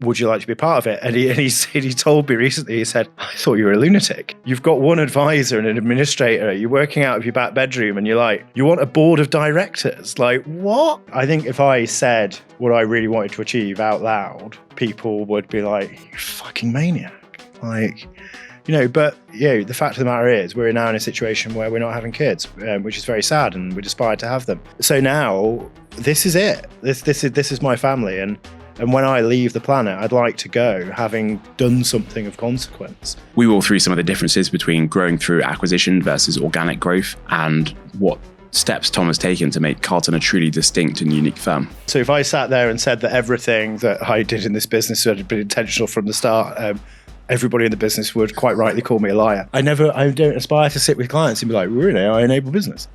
would you like to be part of it? And he told me recently, he said, I thought you were a lunatic. You've got one advisor and an administrator. You're working out of your back bedroom and you're like, you want a board of directors? Like, what? I think if I said what I really wanted to achieve out loud, people would be like, you fucking maniac. Like, but the fact of the matter is we're now in a situation where we're not having kids, which is very sad, and we'd aspire to have them. So now this is it. This is my family. And when I leave the planet, I'd like to go having done something of consequence. We walk through some of the differences between growing through acquisition versus organic growth, and what steps Tom has taken to make Calton a truly distinct and unique firm. So if I sat there and said that everything that I did in this business had been intentional from the start, everybody in the business would quite rightly call me a liar. I don't aspire to sit with clients and be like, we're an AI-enabled business.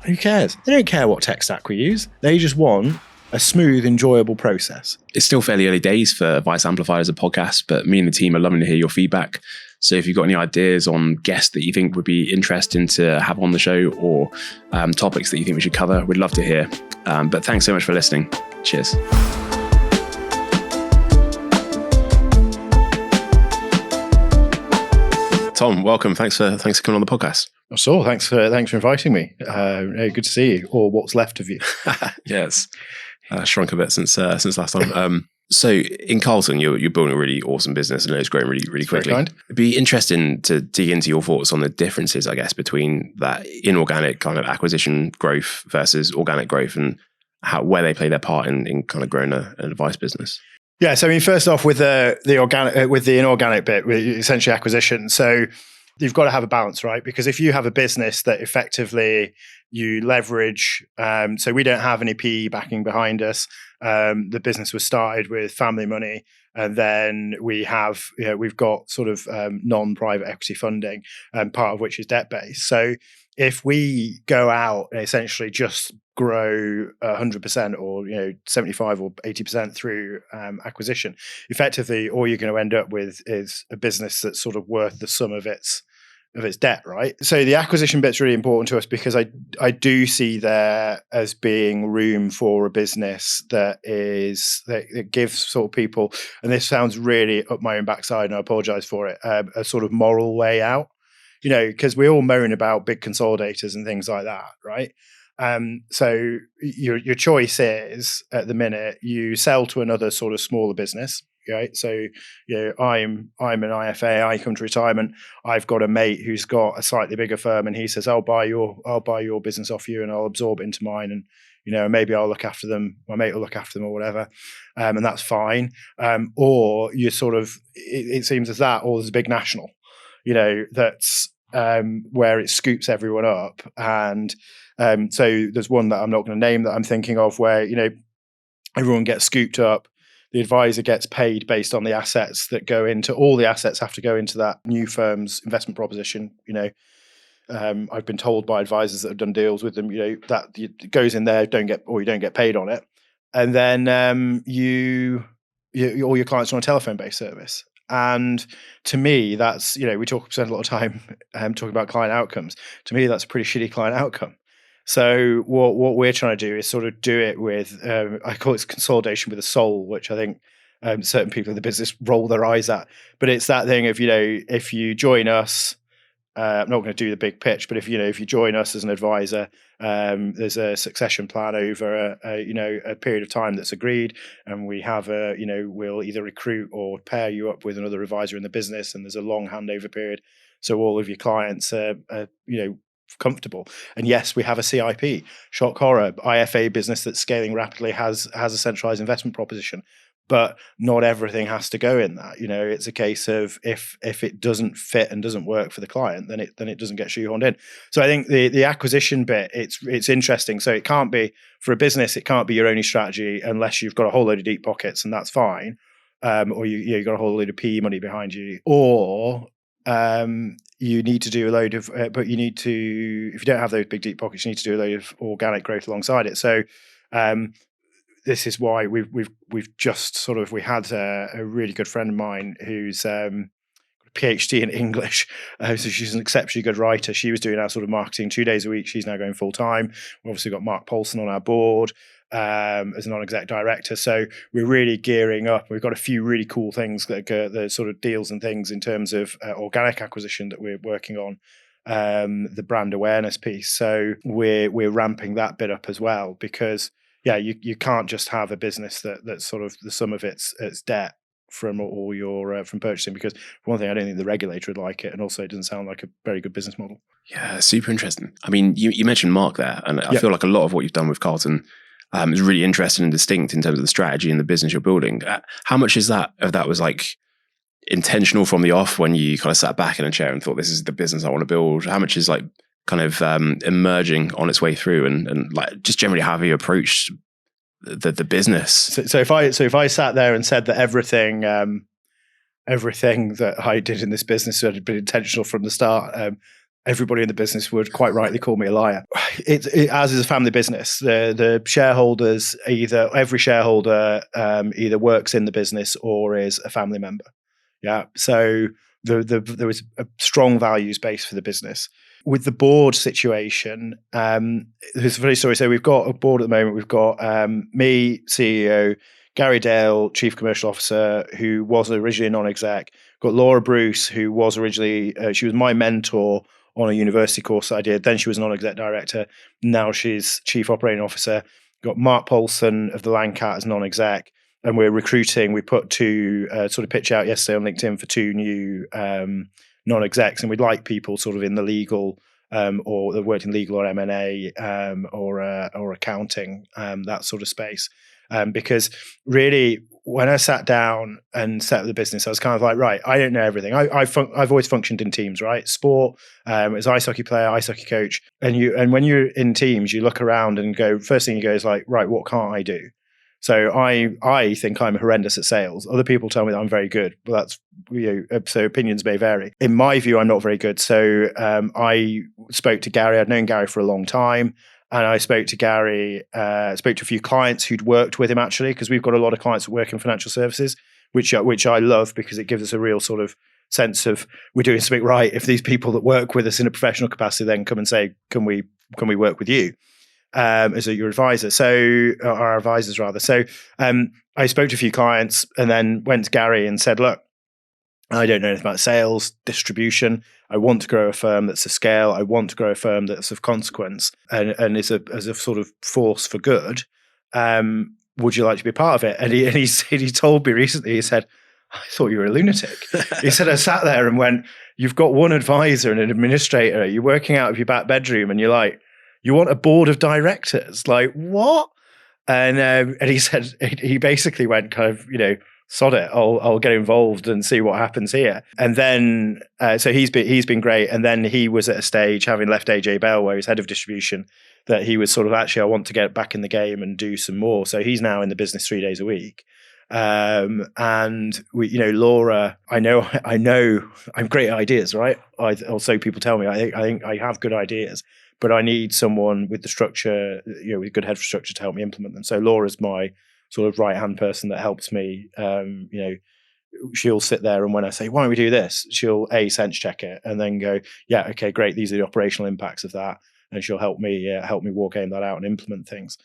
Who cares? They don't care what tech stack we use. They just want a smooth, enjoyable process. It's still fairly early days for Vice Amplified as a podcast, but me and the team are loving to hear your feedback. So if you've got any ideas on guests that you think would be interesting to have on the show, or topics that you think we should cover, we'd love to hear. But thanks so much for listening. Cheers. Tom, welcome. Thanks for coming on the podcast. So thanks for inviting me. Good to see you, or what's left of you. Yes, shrunk a bit since last time. So in Calton, you're building a really awesome business, and it's growing really quickly. It'd be interesting to dig into your thoughts on the differences, I guess, between that inorganic kind of acquisition growth versus organic growth, and where they play their part in kind of growing an advice business. Yeah, so I mean, first off, with the organic, with the inorganic bit, with essentially acquisition. So you've got to have a balance, right? Because if you have a business that effectively you leverage, so we don't have any PE backing behind us. The business was started with family money, and then we've got sort of non-private equity funding, part of which is debt based. So if we go out and essentially just grow 100% or 75 or 80% through acquisition, effectively all you're going to end up with is a business that's sort of worth the sum of its debt, right? So the acquisition bit's really important to us, because I do see there as being room for a business that gives sort of people, and this sounds really up my own backside and I apologize for it, a sort of moral way out, because we all moan about big consolidators and things like that, right? So your choice is, at the minute, you sell to another sort of smaller business, right? So I'm an IFA, I come to retirement, I've got a mate who's got a slightly bigger firm, and he says, I'll buy your business off you and I'll absorb it into mine, and maybe I'll look after them, my mate will look after them or whatever, and that's fine. Or you sort of, it seems as that, or there's a big national, that's where it scoops everyone up. And so there's one that I'm not going to name that I'm thinking of, where everyone gets scooped up, the advisor gets paid based on the assets that go into, all the assets have to go into that new firm's investment proposition. I've been told by advisors that have done deals with them, that it goes in there, you don't get paid on it, and then all your clients are on a telephone-based service. And to me, that's, we spend a lot of time talking about client outcomes. To me, that's a pretty shitty client outcome. So what we're trying to do is sort of do it with, I call it consolidation with a soul, which I think certain people in the business roll their eyes at. But it's that thing of, if you join us, I'm not going to do the big pitch, but if you join us as an advisor, there's a succession plan over a period of time that's agreed, and we have we'll either recruit or pair you up with another advisor in the business, and there's a long handover period, so all of your clients are comfortable. And yes, we have a CIP, shock horror, IFA business that's scaling rapidly has a centralized investment proposition. But not everything has to go in that. It's a case of if it doesn't fit and doesn't work for the client, then it doesn't get shoehorned in. So I think the acquisition bit, it's interesting. So it can't be, for a business, it can't be your only strategy unless you've got a whole load of deep pockets, and that's fine. Or you've got a whole load of PE money behind you, or you need to do a load of, but you need to, if you don't have those big deep pockets, you need to do a load of organic growth alongside it. So this is why we've just sort of, we had a really good friend of mine who's got a PhD in English, so she's an exceptionally good writer. She was doing our sort of marketing 2 days a week. She's now going full time. We've obviously got Mark Paulson on our board. as a non-exec director. So we're really gearing up. We've got a few really cool things that are the sort of deals and things in terms of organic acquisition that we're working on. The brand awareness piece. So we're ramping that bit up as well, because you can't just have a business that's sort of the sum of its debt from all your from purchasing, because for one thing, I don't think the regulator would like it, and also it doesn't sound like a very good business model. Yeah, super interesting. I mean, you mentioned Mark there, and I feel like a lot of what you've done with Calton is really interesting and distinct in terms of the strategy and the business you're building. How much is that was like intentional from the off, when you kind of sat back in a chair and thought, this is the business I want to build? How much is like kind of emerging on its way through, and like just generally how have you approached the business? So if I sat there and said that everything that I did in this business had been intentional from the start, everybody in the business would quite rightly call me a liar. As is a family business, the shareholders, every shareholder either works in the business or is a family member. Yeah, so there was a strong values base for the business. With the board situation, there's a funny story. So we've got a board at the moment. We've got me, CEO, Gary Dale, Chief Commercial Officer, who was originally a non-exec. Got Laura Bruce, who was originally, she was my mentor on a university course that I did. Then she was a non-exec director. Now she's Chief Operating Officer. Got Mark Paulson of the Landcat as non-exec. And we're recruiting. We put two sort of pitch out yesterday on LinkedIn for two new non-execs, and we'd like people sort of in the legal or that worked in legal or M&A or accounting, that sort of space. Because really, when I sat down and set up the business, I was kind of like, right, I don't know everything. I've always functioned in teams, right? Sport, as ice hockey player, ice hockey coach, and when you're in teams, you look around and go. First thing you go is like, right, what can't I do? So I think I'm horrendous at sales. Other people tell me that I'm very good, but that's, so opinions may vary. In my view, I'm not very good. So I spoke to Gary. I'd known Gary for a long time, and I spoke to Gary. Spoke to a few clients who'd worked with him, actually, because we've got a lot of clients that work in financial services, which I love, because it gives us a real sort of sense of we're doing something right. If these people that work with us in a professional capacity then come and say, can we work with you? As your advisor, so our advisors rather. So I spoke to a few clients and then went to Gary and said, look, I don't know anything about sales, distribution. I want to grow a firm that's of scale. I want to grow a firm that's of consequence and is a sort of force for good. Would you like to be a part of it? And he told me recently, he said, I thought you were a lunatic. He said, I sat there and went, you've got one advisor and an administrator. You're working out of your back bedroom and you're like, you want a board of directors? Like, what? And he said, he basically went kind of, sod it. I'll get involved and see what happens here. And then, so he's been great. And then he was at a stage, having left AJ Bell, where he's head of distribution, that he was sort of, actually, I want to get back in the game and do some more. So he's now in the business 3 days a week. And we, Laura, I know I'm great at ideas, right? Also people tell me, I think I have good ideas, but I need someone with the structure, with good head structure to help me implement them. So Laura's my sort of right-hand person that helps me. She'll sit there, and when I say, why don't we do this? She'll sense check it and then go, yeah, okay, great. These are the operational impacts of that. And she'll help me war game that out and implement things.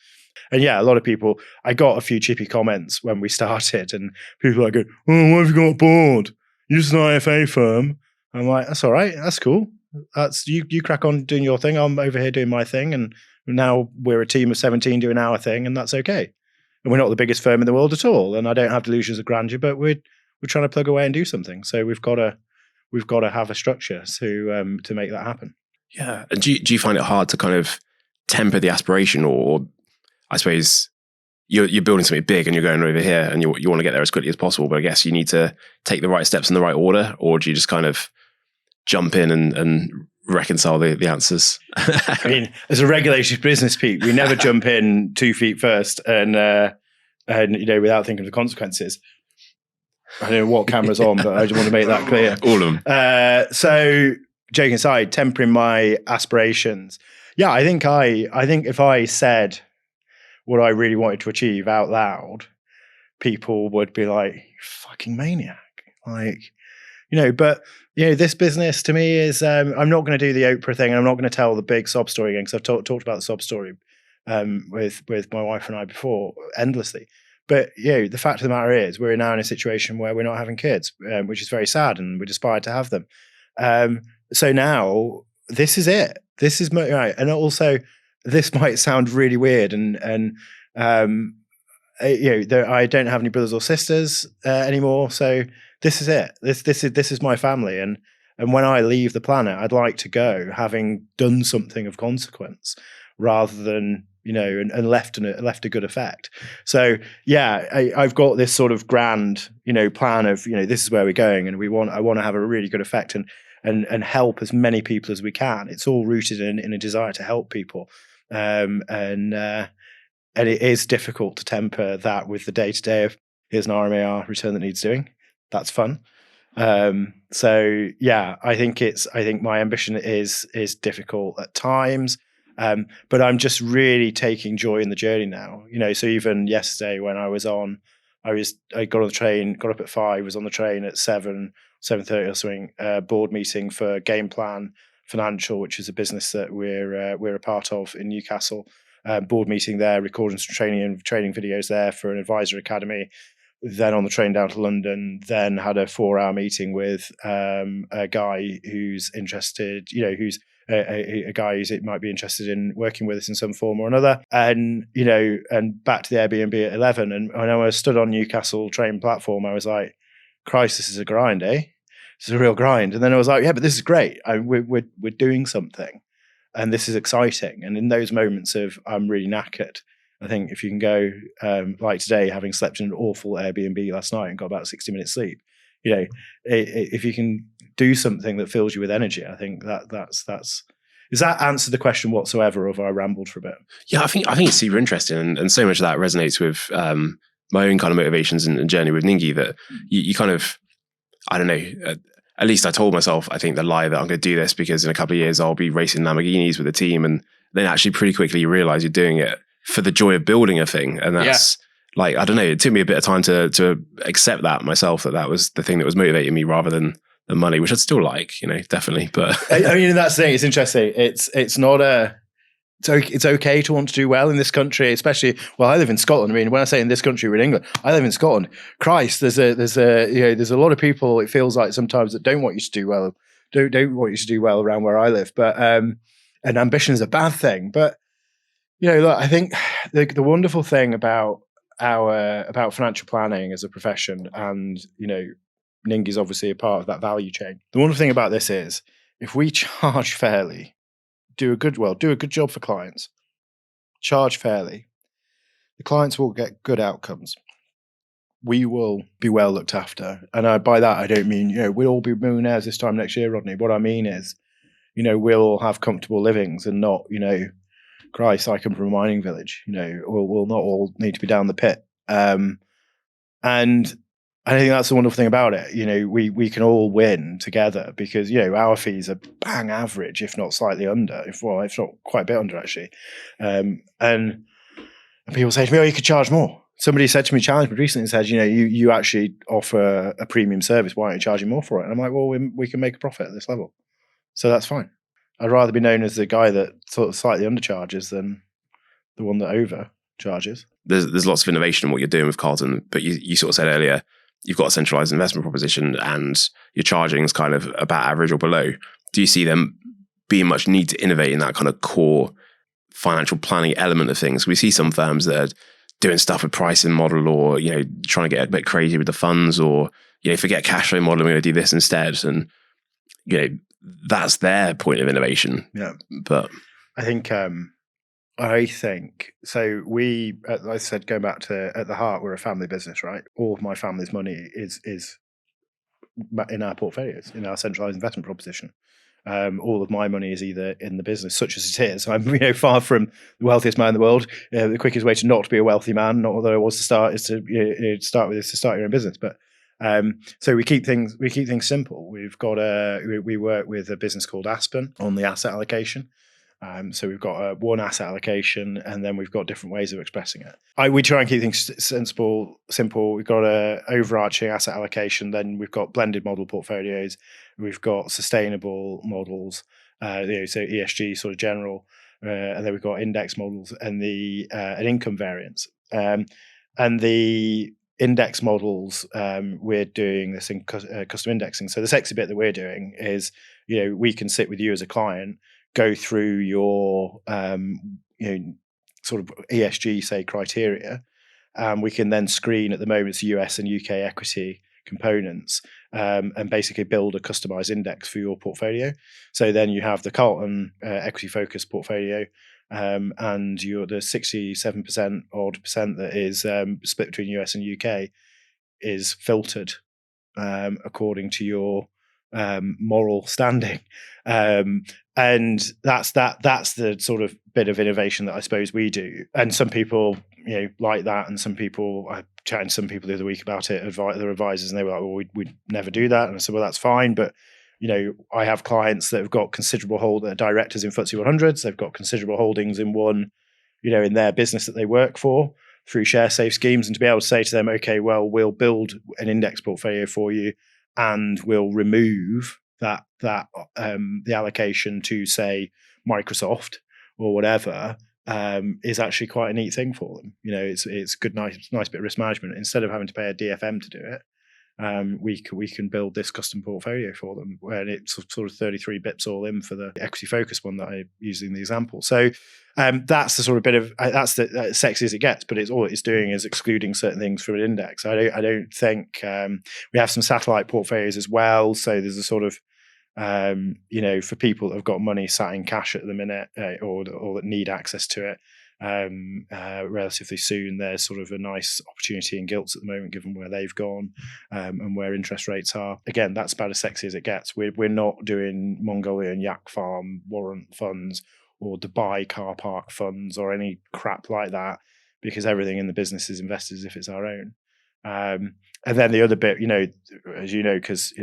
And yeah, a lot of people, I got a few chippy comments when we started, and people are going, oh, what have you got bored? You're just an IFA firm. I'm like, that's all right. That's cool. That's you crack on doing your thing. I'm over here doing my thing. And now we're a team of 17 doing our thing, and that's okay. And we're not the biggest firm in the world at all. And I don't have delusions of grandeur, but we're trying to plug away and do something. So we've got to have a structure to make that happen. Yeah. And do you find it hard to kind of temper the aspiration, or I suppose you're building something big and you're going over here and you want to get there as quickly as possible, but I guess you need to take the right steps in the right order, or do you just kind of jump in and reconcile the answers? I mean, as a regulated business, Pete, we never jump in 2 feet first and without thinking of the consequences. I don't know what camera's on, but I just want to make that clear. All of them. So joking aside, tempering my aspirations. Yeah, I think if I said what I really wanted to achieve out loud, people would be like, you fucking maniac. But this business to me is, I'm not going to do the Oprah thing, and I'm not going to tell the big sob story again, because I've talked about the sob story with my wife and I before endlessly. But the fact of the matter is, we're now in a situation where we're not having kids, which is very sad, and we'd aspired to have them. So now this is it. This is right, and also this might sound really weird, and I don't have any brothers or sisters anymore, so this is it. This is my family, and when I leave the planet, I'd like to go having done something of consequence, rather than and left a good effect. So I've got this sort of grand plan of this is where we're going, and I want to have a really good effect and help as many people as we can. It's all rooted in a desire to help people, and it is difficult to temper that with the day-to-day of here's an RMAR return that needs doing. That's fun. So I think my ambition is difficult at times, but I'm just really taking joy in the journey now. So even yesterday when I got on the train, got up at 5, was on the train at 7:30 or something. Board meeting for Game Plan Financial, which is a business that we're a part of in Newcastle. Board meeting there, recording some training videos there for an advisor academy. Then on the train down to London, then had a 4-hour meeting with a guy who's interested, who's a guy who might be interested in working with us in some form or another. And, and back to the Airbnb at 11. And when I was stood on Newcastle train platform, I was like, Christ, this is a grind, eh? This is a real grind. And then I was like, yeah, but this is great. We're doing something. And this is exciting. And in those moments of I'm really knackered, I think if you can go like today, having slept in an awful Airbnb last night and got about 60 minutes sleep, if you can do something that fills you with energy, I think that's. Does that answer the question whatsoever, or have I rambled for a bit? Yeah, I think it's super interesting, and so much of that resonates with my own kind of motivations and journey with Ningi, that you kind of, I don't know. At least I told myself, I think, the lie that I'm going to do this because in a couple of years I'll be racing Lamborghinis with the team, and then actually pretty quickly you realize you're doing it for the joy of building a thing, and that's like, I don't know. It took me a bit of time to accept that myself, that was the thing that was motivating me rather than the money, which I'd still like, definitely. But I mean, that's the thing. It's interesting. It's not it's okay to want to do well in this country, especially. Well, I live in Scotland. I mean, when I say in this country, we're in England. I live in Scotland. Christ, there's a lot of people. It feels like sometimes that don't want you to do well. Don't want you to do well around where I live. But and ambition is a bad thing. But look, I think the wonderful thing about financial planning as a profession, and Ningi is obviously a part of that value chain. The wonderful thing about this is, if we charge fairly, do a good job for clients, charge fairly, the clients will get good outcomes. We will be well looked after. And by that, I don't mean, we'll all be millionaires this time next year, Rodney. What I mean is, we'll all have comfortable livings and not, Christ, I come from a mining village, we'll not all need to be down the pit. And I think that's the wonderful thing about it. We can all win together because, our fees are bang average, if not slightly under, if not quite a bit under, actually. And people say to me, oh, you could charge more. Somebody said to me, challenged me recently, and said, you actually offer a premium service. Why aren't you charging more for it? And I'm like, well, we can make a profit at this level. So that's fine. I'd rather be known as the guy that sort of slightly undercharges than the one that overcharges. There's lots of innovation in what you're doing with Calton, but you sort of said earlier, you've got a centralized investment proposition and your charging is kind of about average or below. Do you see them being much need to innovate in that kind of core financial planning element of things? We see some firms that are doing stuff with pricing model, or, trying to get a bit crazy with the funds, or, forget cash flow model, we're going to do this instead. And, that's their point of innovation. Yeah. But I think so. We, like I said, going back to at the heart, we're a family business, right? All of my family's money is in our portfolios, in our centralized investment proposition. All of my money is either in the business, such as it is. I'm far from the wealthiest man in the world. The quickest way to not be a wealthy man, not although I was to start, is to start your own business. But so we keep things simple. We've got we work with a business called Aspen on the asset allocation. So we've got one asset allocation, and then we've got different ways of expressing it. We try and keep things simple. We've got a overarching asset allocation. Then we've got blended model portfolios. We've got sustainable models. So ESG sort of general. and then we've got index models and the an income variance. And the index models, we're doing this in custom indexing. So the sexy bit that we're doing is, we can sit with you as a client, go through your sort of ESG, say, criteria. We can then screen, at the moment, it's US and UK equity components, and basically build a customized index for your portfolio. So then you have the Calton equity focused portfolio, and the 67% odd percent that is split between US and UK is filtered according to your moral standing, and that's the sort of bit of innovation that I suppose we do. And some people like that, and some people, I chatted to some people the other week about it, their advisors, and they were like, well, we'd never do that. And I said, well, that's fine, but I have clients that have got considerable directors in FTSE 100s. They've got considerable holdings in in their business that they work for through share safe schemes, and to be able to say to them, okay, well, we'll build an index portfolio for you, and we'll remove the allocation to, say, Microsoft or whatever, is actually quite a neat thing for them. It's good, nice bit of risk management. Instead of having to pay a DFM to do it, we can build this custom portfolio for them, where it's sort of 33 bips all in for the equity focus one that I used in the example. So that's the sort of bit of that's the sexy as it gets, but all it's doing is excluding certain things from an index. I don't think we have some satellite portfolios as well. So there's a sort of for people that have got money sat in cash at the minute, or that need access to it relatively soon, there's sort of a nice opportunity in gilts at the moment, given where they've gone and where interest rates are. Again, that's about as sexy as it gets. We're not doing Mongolian yak farm warrant funds or Dubai car park funds or any crap like that, because everything in the business is invested as if it's our own. And then the other bit, as you know, because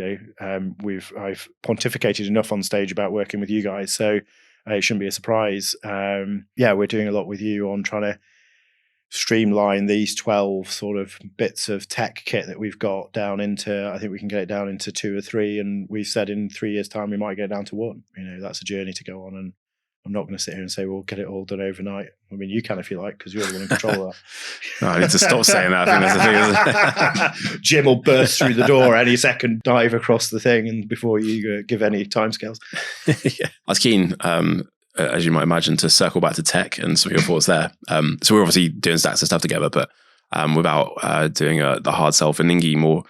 I've pontificated enough on stage about working with you guys, so it shouldn't be a surprise. We're doing a lot with you on trying to streamline these 12 sort of bits of tech kit that we've got down into, I think we can get it down into 2 or 3, and we've said in 3 years' time we might get it down to 1. That's a journey to go on, and I'm not going to sit here and say we'll get it all done overnight. I mean, you can if you like, because you're the one in control of that. No, I need to stop saying that. I think that's the thing. Jim will burst through the door any second, dive across the thing, and before you give any timescales. Yeah. I was keen, as you might imagine, to circle back to tech and some of your thoughts there. So we're obviously doing stacks of stuff together, but without doing the hard sell for Ningi, more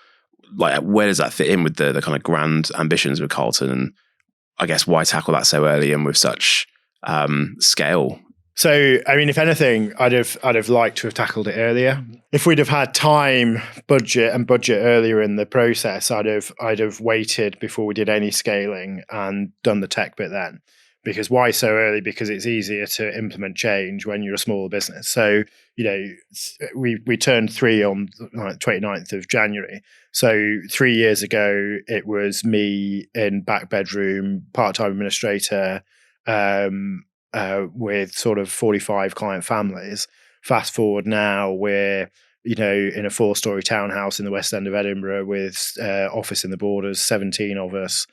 like, where does that fit in with the kind of grand ambitions with Calton, and I guess why tackle that so early and with such scale? So, I mean, if anything, I'd have liked to have tackled it earlier. If we'd have had time, budget earlier in the process, I'd have waited before we did any scaling and done the tech bit then. Because why so early? Because it's easier to implement change when you're a smaller business. So, we turned 3 on 29th of January. So 3 years ago, it was me in back bedroom, part-time administrator, with sort of 45 client families. Fast forward now, we're in a 4-story townhouse in the West End of Edinburgh with office in the Borders, 17 of us,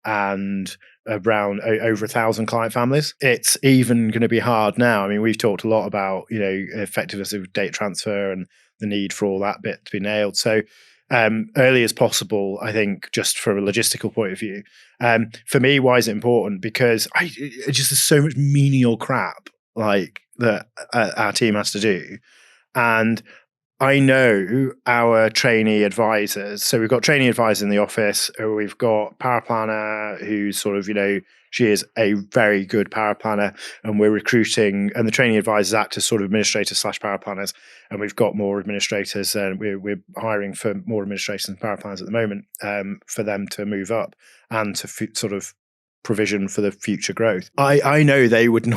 and around over 1,000 client families. It's even going to be hard now. I mean, we've talked a lot about effectiveness of data transfer and the need for all that bit to be nailed. So early as possible, I think, just from a logistical point of view. For me, why is it important? Because there's so much menial crap like that our team has to do. And I know our trainee advisors. So we've got trainee advisors in the office. We've got power planner who's sort of, she is a very good power planner, and we're recruiting, and the trainee advisors act as sort of administrators / power planners. And we've got more administrators, and we're hiring for more administrators and power planners at the moment, for them to move up and to sort of provision for the future growth. I know they would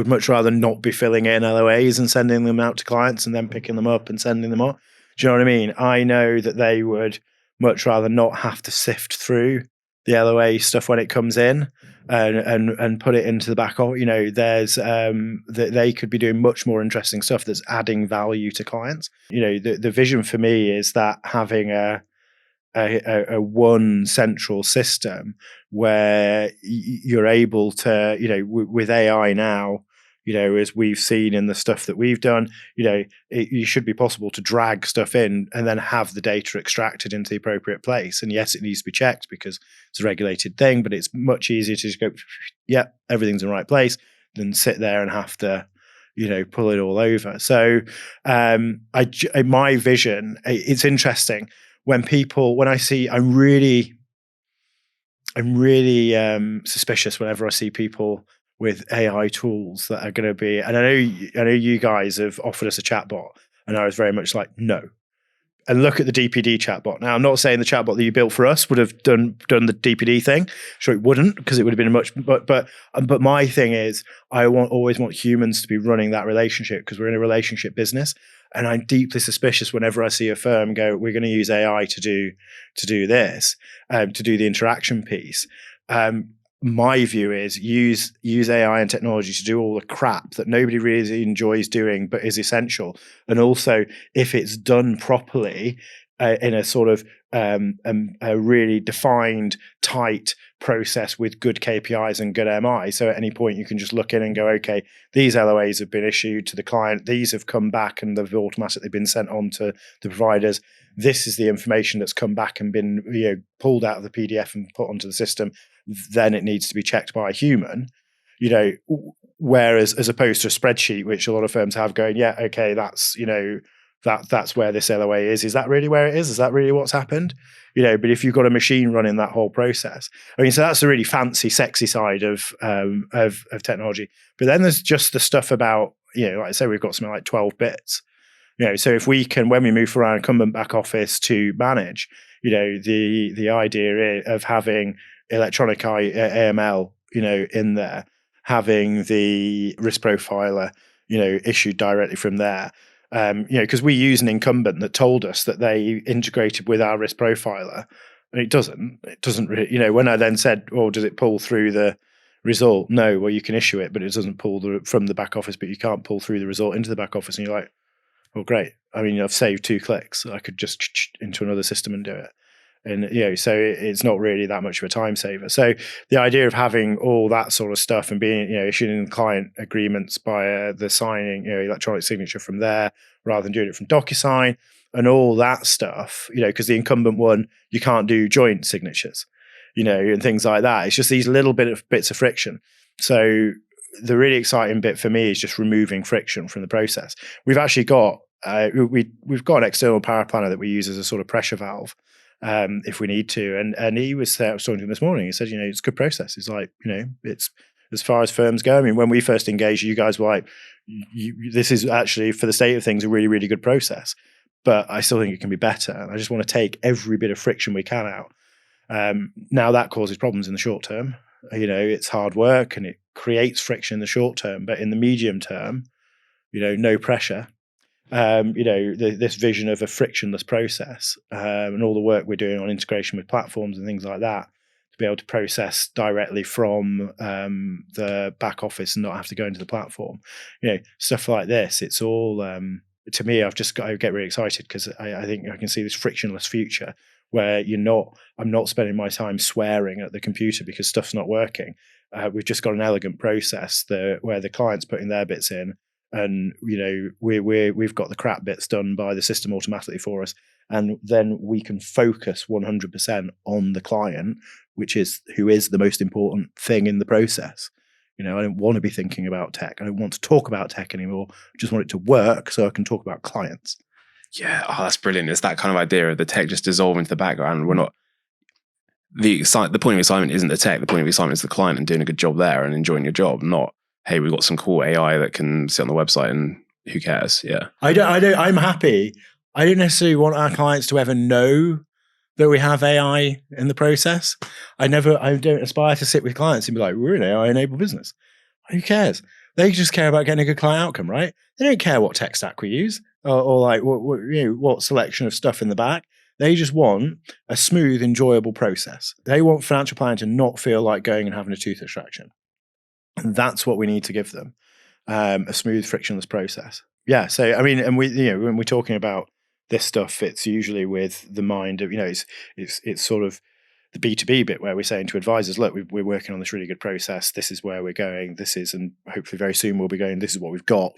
much rather not be filling in LOAs and sending them out to clients and then picking them up and sending them on. Do you know what I mean? I know that they would much rather not have to sift through the LOA stuff when it comes in and put it into the back of, there's that they could be doing much more interesting stuff that's adding value to clients. The vision for me is that having a one central system where you're able to, with AI now, as we've seen in the stuff that we've done, it should be possible to drag stuff in and then have the data extracted into the appropriate place. And yes, it needs to be checked because it's a regulated thing, but it's much easier to just go, yeah, everything's in the right place, than sit there and have to, pull it all over. So my vision, it's interesting when I see, I'm really suspicious whenever I see people with AI tools that are going to be, and I know you guys have offered us a chatbot, and I was very much like, no. And look at the DPD chatbot. Now, I'm not saying the chatbot that you built for us would have done the DPD thing. Sure, it wouldn't, because it would have been but my thing is, I always want humans to be running that relationship, because we're in a relationship business. And I'm deeply suspicious whenever I see a firm go, we're going to use AI to do this, to do the interaction piece. My view is use AI and technology to do all the crap that nobody really enjoys doing, but is essential. And also, if it's done properly, in a sort of a really defined, tight process with good KPIs and good MI. So at any point you can just look in and go, okay, these LOAs have been issued to the client. These have come back and they've automatically been sent on to the providers. This is the information that's come back and been pulled out of the PDF and put onto the system. Then it needs to be checked by a human. Whereas as opposed to a spreadsheet, which a lot of firms have, going, yeah, okay, that's that's where this LOA is. Is that really where it is? Is that really what's happened? But if you've got a machine running that whole process, so that's the really fancy, sexy side of technology. But then there's just the stuff about, like I say, we've got something like 12 bits. So if we can, when we move from our incumbent back office to manage, the idea of having electronic AML, in there, having the risk profiler, issued directly from there. Because we use an incumbent that told us that they integrated with our risk profiler, and it doesn't really, when I then said, oh, does it pull through the result? No, well, you can issue it, but it doesn't pull from the back office, but you can't pull through the result into the back office. And you're like, well, great. I've saved 2 clicks. I could just into another system and do it. And, so it's not really that much of a time saver. So the idea of having all that sort of stuff and being, issuing client agreements by the signing, electronic signature from there, rather than doing it from DocuSign and all that stuff, because the incumbent one, you can't do joint signatures, and things like that. It's just these little bits of friction. So the really exciting bit for me is just removing friction from the process. We've actually got, we've got an external power planner that we use as a sort of pressure valve. If we need to. And he was there, I was talking to him this morning. He said, it's a good process. It's like, it's as far as firms go. I mean, when we first engaged, you guys were like, this is actually, for the state of things, a really, really good process. But I still think it can be better. And I just want to take every bit of friction we can out. Now that causes problems in the short term. It's hard work and it creates friction in the short term. But in the medium term, no pressure. This vision of a frictionless process, and all the work we're doing on integration with platforms and things like that, to be able to process directly from the back office and not have to go into the platform. Stuff like this. It's all, to me, I get really excited because I think I can see this frictionless future where I'm not spending my time swearing at the computer because stuff's not working. We've just got an elegant process where the client's putting their bits in. And we've got the crap bits done by the system automatically for us, and then we can focus 100% on the client, who is the most important thing in the process. I don't want to be thinking about tech. I don't want to talk about tech anymore. I just want it to work so I can talk about clients. Yeah, that's brilliant. It's that kind of idea of the tech just dissolving into the background. We're not the point of assignment isn't the tech. The point of assignment is the client and doing a good job there and enjoying your job, not, hey, we've got some cool AI that can sit on the website and who cares? Yeah. I'm happy. I don't necessarily want our clients to ever know that we have AI in the process. I don't aspire to sit with clients and be like, we're an AI enabled business. Who cares? They just care about getting a good client outcome, right? They don't care what tech stack we use or like what selection of stuff in the back. They just want a smooth, enjoyable process. They want financial planning to not feel like going and having a tooth extraction. And that's what we need to give them, a smooth, frictionless process. Yeah. So, I mean, and when we're talking about this stuff, it's usually with the mind of, it's sort of the B2B bit where we're saying to advisors, look, we're working on this really good process. This is where we're going. This is, and hopefully very soon we'll be going, this is what we've got.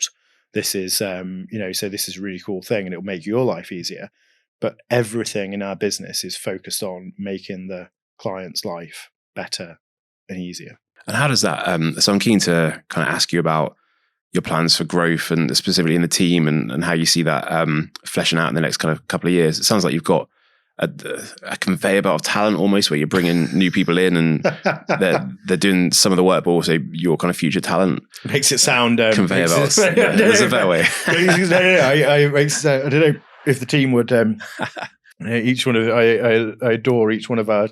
This is, so this is a really cool thing and it'll make your life easier. But everything in our business is focused on making the client's life better and easier. And how does that, so I'm keen to kind of ask you about your plans for growth and specifically in the team and how you see that fleshing out in the next kind of couple of years. It sounds like you've got a conveyor belt of talent almost, where you're bringing new people in and they're doing some of the work, but also your kind of future talent. Makes it sound conveyor belts. There's a better way. I don't know if the team would. Each one of I adore each one of our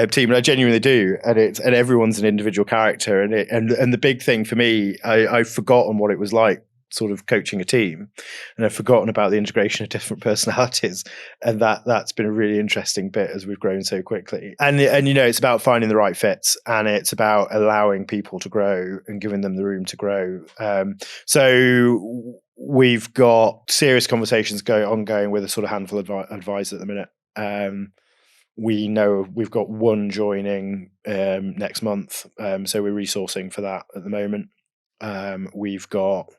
team, and I genuinely do, and everyone's an individual character, and the big thing for me, I've forgotten what it was like sort of coaching a team, and I've forgotten about the integration of different personalities, and that's been a really interesting bit as we've grown so quickly. And it's about finding the right fits, and it's about allowing people to grow and giving them the room to grow. So we've got serious conversations ongoing with a sort of handful of advisors at the minute. We know we've got one joining next month, so we're resourcing for that at the moment. We've got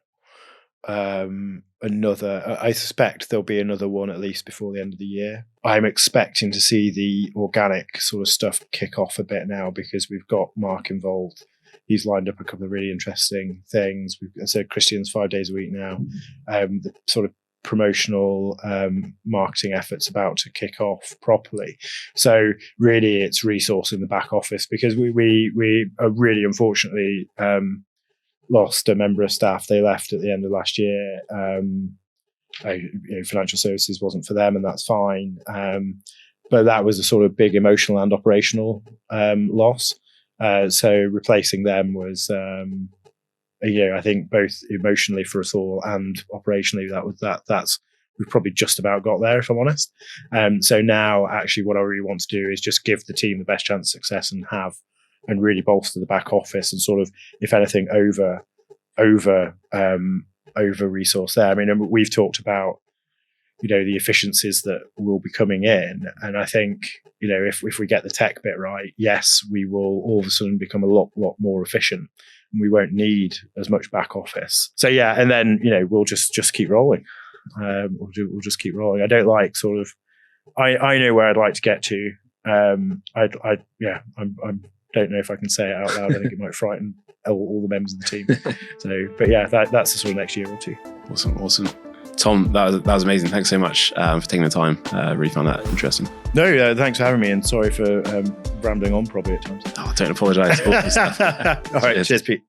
another, I suspect there'll be another one at least before the end of the year. I'm expecting to see the organic sort of stuff kick off a bit now because we've got Mark involved. He's lined up a couple of really interesting things. So Christian's 5 days a week now. The sort of promotional marketing efforts about to kick off properly. So really it's resourcing the back office because we are really unfortunately lost a member of staff. They left at the end of last year. Financial services wasn't for them, and that's fine. But that was a sort of big emotional and operational loss. So replacing them was, I think both emotionally for us all and operationally, that's we've probably just about got there, if I'm honest. So now, actually, what I really want to do is just give the team the best chance of success and really bolster the back office and sort of, if anything, over resource there. I mean, we've talked about, the efficiencies that will be coming in. And I think, if we get the tech bit right, yes, we will all of a sudden become a lot more efficient and we won't need as much back office. So yeah, and then, we'll just keep rolling. We'll just keep rolling. I don't like sort of, I know where I'd like to get to. I don't know if I can say it out loud. I think it might frighten all the members of the team. So, but yeah, that's the sort of next year or two. Awesome. Tom, that was amazing. Thanks so much for taking the time. Really found that interesting. No, thanks for having me, and sorry for rambling on probably at times. Oh, don't apologise. All right, cheers, Pete.